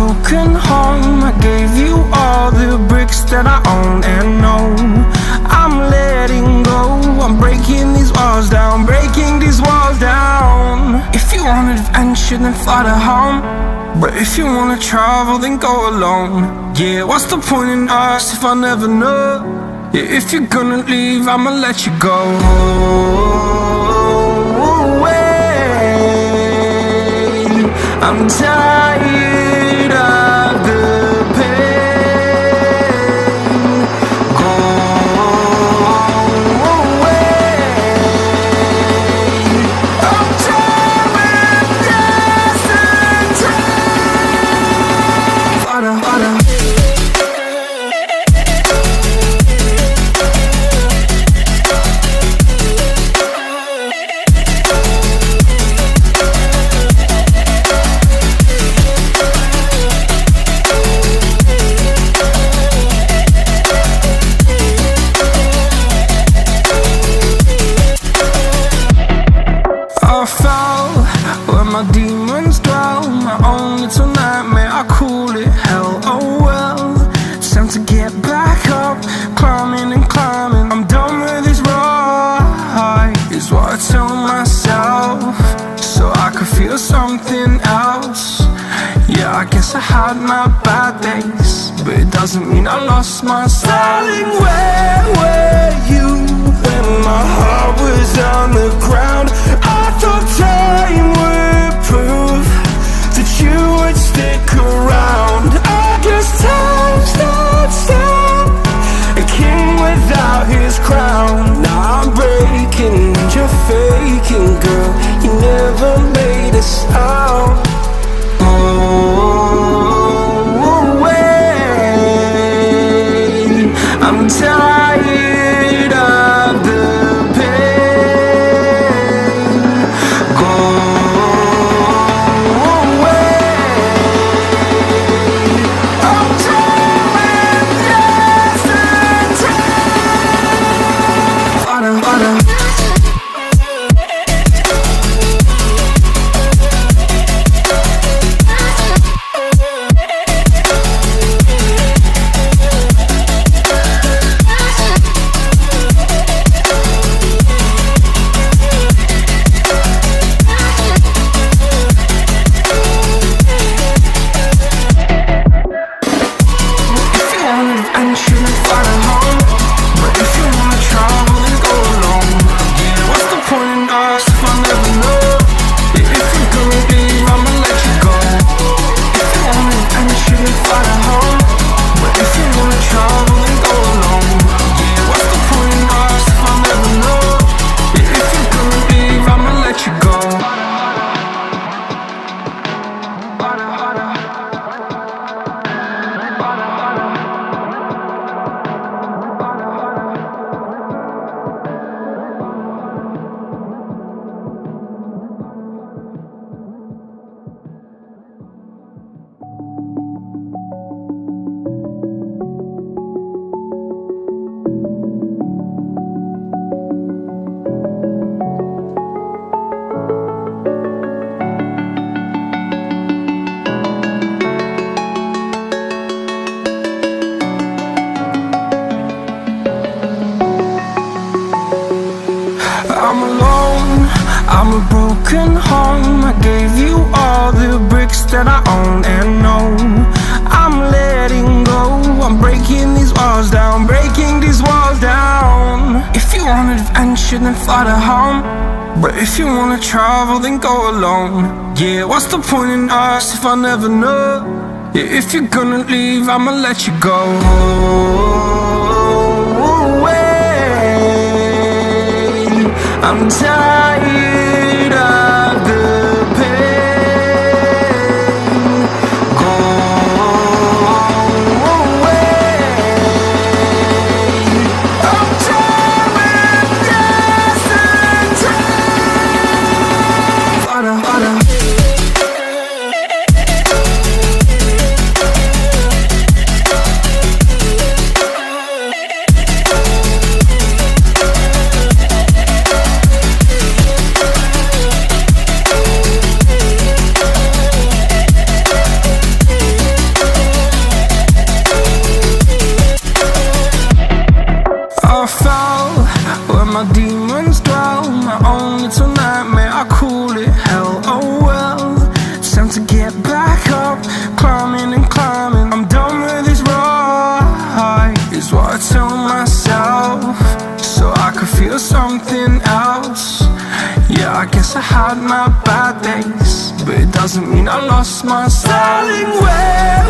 broken home. I gave you all the bricks that I own and know. I'm letting go, I'm breaking these walls down, breaking these walls down. If you want adventure, then fly to home. But if you wanna travel, then go alone. Yeah, what's the point in us if I never know? Yeah, if you're gonna leave, I'ma let you go. I'm tired of the pain. Go away. I'm tired with yesterday. Harder, harder. My demons dwell, my own little nightmare, I call it hell, oh well. It's time to get back up, climbing and climbing. I'm done with this ride, is what I tell myself, so I could feel something else. Yeah, I guess I had my bad days, but it doesn't mean I lost my style. Darling, where were you when my heart was on the ground? I thought time would prove that you would stick around. I guess time stood still, a king without his crown. Now I'm breaking and you're faking, girl. You never made a sound. Oh, wait, I'm tired of the pain. Go away. I'm tired with yesterday. Harder, harder. I'm alone, I'm a broken home. I gave you all the bricks that I own and know. I'm letting go, I'm breaking these walls down, breaking these walls down. If you want adventure, then fly to home. But if you wanna travel, then go alone. Yeah, what's the point in us if I never know? Yeah, if you're gonna leave, I'ma let you go. I'm tired of the pain. Go away. I'm tired with yesterday. Harder, harder. to something else. Yeah, I guess I had my bad days, but it doesn't mean I lost my style. Darling, where